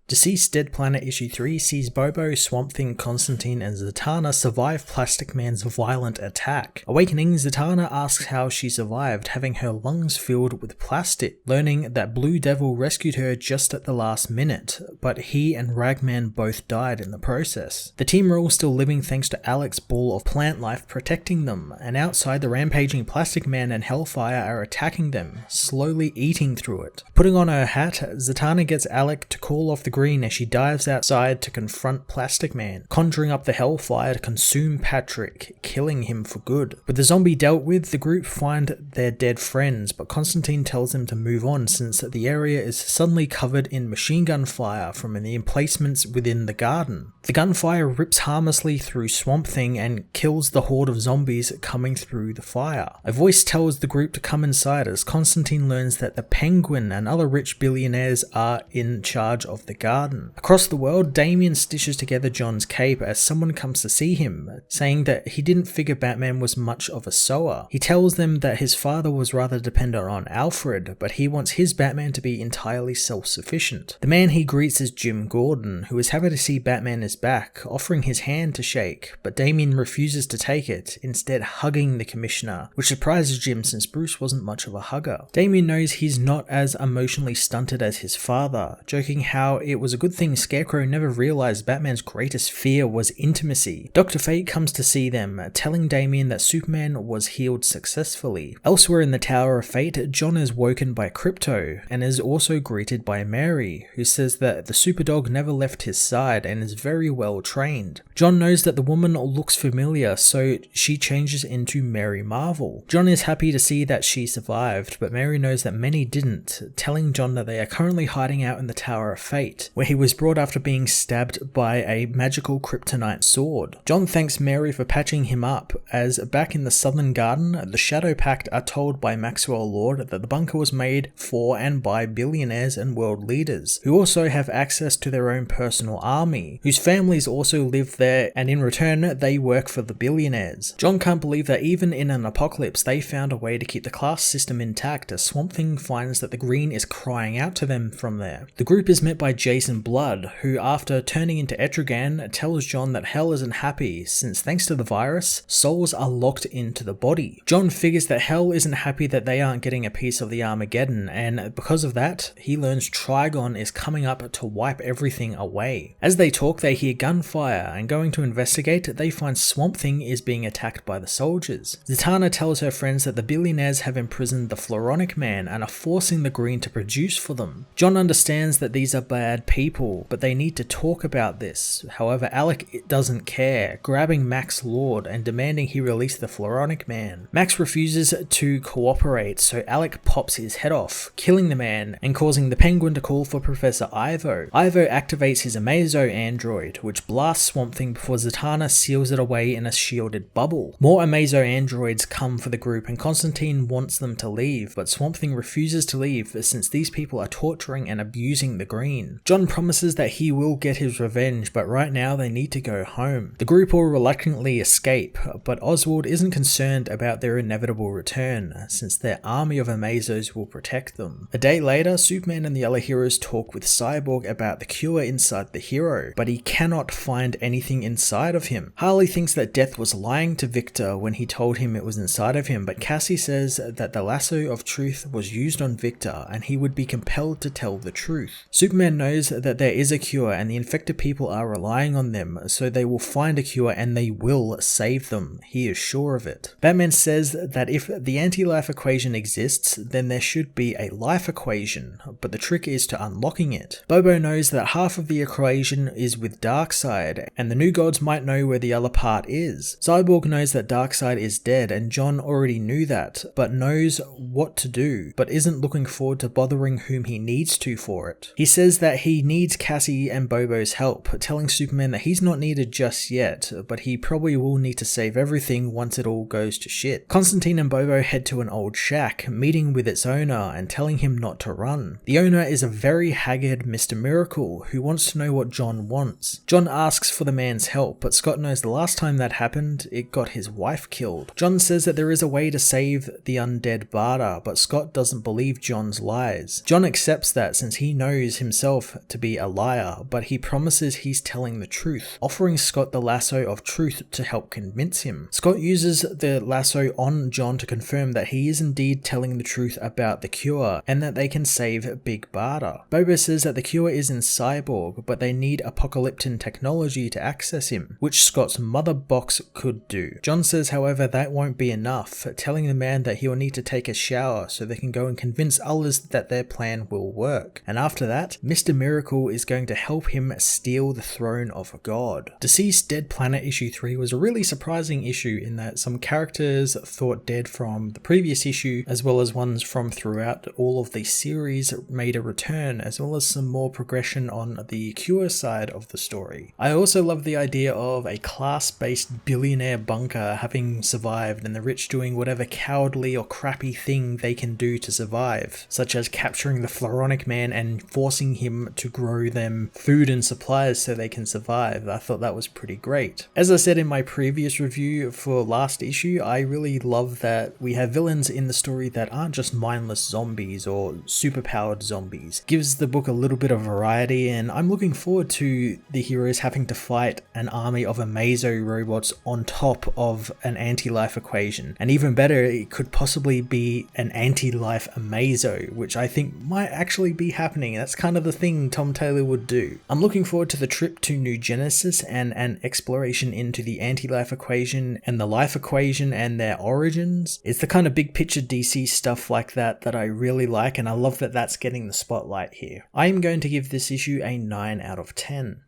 Deceased Dead Planet Issue 3 sees Bobo, Swamp Thing, Constantine, and Zatanna survive Plastic Man's violent attack. Awakening, Zatanna asks how she survived, having her lungs filled with plastic, learning that Blue Devil rescued her just at the last minute, but he and Ragman both died in the process. The team are all still living thanks to Alec's ball of plant life protecting them, and outside the rampaging Plastic Man and Hellfire are attacking them, slowly eating through it. Putting on her hat, Zatanna gets Alec to call off the green as she dives outside to confront Plastic Man, conjuring up the Hellfire to consume Patrick, killing him for good. With the zombie dealt with, the group find their dead friends, but Constantine tells them to move on since the area is suddenly covered in machine gun fire from the emplacements within the garden. The gunfire rips harmlessly through Swamp Thing and kills the horde of zombies coming through the fire. A voice tells the group to come inside as Constantine learns that the Penguin and other rich billionaires are in charge of the garden. Across the world, Damian stitches together John's cape as someone comes to see him, saying that he didn't figure Batman was much of a sewer. He tells them that his father was rather dependent on Alfred, but he wants his Batman to be entirely self-sufficient. The man he greets is Jim Gordon, who is happy to see Batman is back, offering his hand to shake, but Damian refuses to take it, instead hugging the Commissioner, which surprises Jim since Bruce wasn't much of a hugger. Damian knows he's not as emotionally stunted as his father, joking how it was a good thing Scarecrow never realized Batman's greatest fear was intimacy. Dr. Fate comes to see them, telling Damian that Superman was healed successfully. Elsewhere in the Tower of Fate, John is woken by Krypto, and is also greeted by Mary, who says that the Superdog never left his side and is very well trained. John knows that the woman looks familiar, so she changes into Mary Marvel. John is happy to see that she survived, but Mary knows that many didn't, telling John that they are currently hiding out in the Tower of Fate, where he was brought after being stabbed by a magical kryptonite sword. John thanks Mary for patching him up, as back in the Southern Garden, the Shadow Pact are told by Maxwell Lord that the bunker was made for and by billionaires and world leaders, who also have access to their own personal army, whose families also live there, and in return they work for the billionaires. John can't believe that even in an apocalypse they found a way to keep the class system intact, as Swamp Thing finds that the Green is crying out to them from there. The group is met by Jason Blood, who after turning into Etrigan tells John that Hell isn't happy since thanks to the virus, souls are locked into the body. John figures that Hell isn't happy that they aren't getting a piece of the Armageddon, and because of that, he learns Trigon is coming up to wipe everything away. As they talk, they hear gunfire, and going to investigate, they find Swamp Thing is being attacked by the soldiers. Zatanna tells her friends that the billionaires have imprisoned the Floronic Man and are forcing the Green to produce for them. John understands that these are bad people, but they need to talk about this. However, Alec doesn't care, grabbing Max Lord and demanding he release the Floronic Man. Max refuses to cooperate, so Alec pops his head off, killing the man and causing the Penguin to call for Professor Ivo. Ivo activates his Amazo android, which blasts Swamp Thing before Zatanna seals it away in a shielded bubble. More Amazo androids come for the group and Constantine wants them to leave, but Swamp Thing refuses to leave since these people are torturing and abusing the Green. John promises that he will get his revenge, but right now they need to go home. The group all reluctantly escape, but Oswald isn't concerned about their inevitable return, since their army of Amazos will protect them. A day later, Superman and the other heroes talk with Cyborg about the cure inside the hero, but he cannot find anything inside of him. Harley thinks that Death was lying to Victor when he told him it was inside of him, but Cassie says that the lasso of truth was used on Victor and he would be compelled to tell the truth. Superman knows that there is a cure and the infected people are relying on them, so they will find a cure and they will save them. He is sure of it. Batman says that if the anti-life equation exists, then there should be a life equation, but the trick is to unlocking it. Bobo knows that half of the equation is with Darkseid, and the New Gods might know where the other part is. Cyborg knows that Darkseid is dead, and John already knew that, but knows what to do, but isn't looking forward to bothering whom he needs to for it. He says that he needs Cassie and Bobo's help, telling Superman that he's not needed just yet, but he probably will need to save everything once it all goes to shit. Constantine and Bobo head to an old shack, meeting with its owner and telling him not to run. The owner is a very haggard Mr. Miracle who wants to know what John wants. John asks for the man's help, but Scott knows the last time that happened, it got his wife killed. John says that there is a way to save the undead Bada, but Scott doesn't believe John's lies. John accepts that since he knows himself to be a liar, but he promises he's telling the truth, offering Scott the lasso of truth to help convince him. Scott uses the lasso on John to confirm that he is indeed telling the truth about the cure and that they can save Big Barda. Boba says that the cure is in Cyborg, but they need Apocalypton technology to access him, which Scott's mother box could do. John says, however, that won't be enough, telling the man that he will need to take a shower so they can go and convince others that their plan will work. And after that, Mr. Miracle is going to help him steal the throne of God. Deceased Dead Planet issue 3 was a really surprising issue in that some characters thought dead from the previous issue, as well as ones from throughout all of the series made a return, as well as some more progression on the cure side of the story. I also love the idea of a class-based billionaire bunker having survived and the rich doing whatever cowardly or crappy thing they can do to survive, such as capturing the Floronic Man and forcing him to grow them food and supplies so they can survive. I thought that was pretty great. As I said in my previous review for last issue, I really love that we have villains in the story that aren't just mindless zombies or superpowered zombies. Gives the book a little bit of variety, and I'm looking forward to the heroes having to fight an army of Amazo robots on top of an anti-life equation. And even better, it could possibly be an anti-life Amazo, which I think might actually be happening. That's kind of the thing Tom Taylor would do. I'm looking forward to the trip to New Genesis and an exploration into the anti-life equation and the life equation and their origins. It's the kind of big picture DC stuff like that that I really like, and I love that that's getting the spotlight here. I am going to give this issue a 9 out of 10.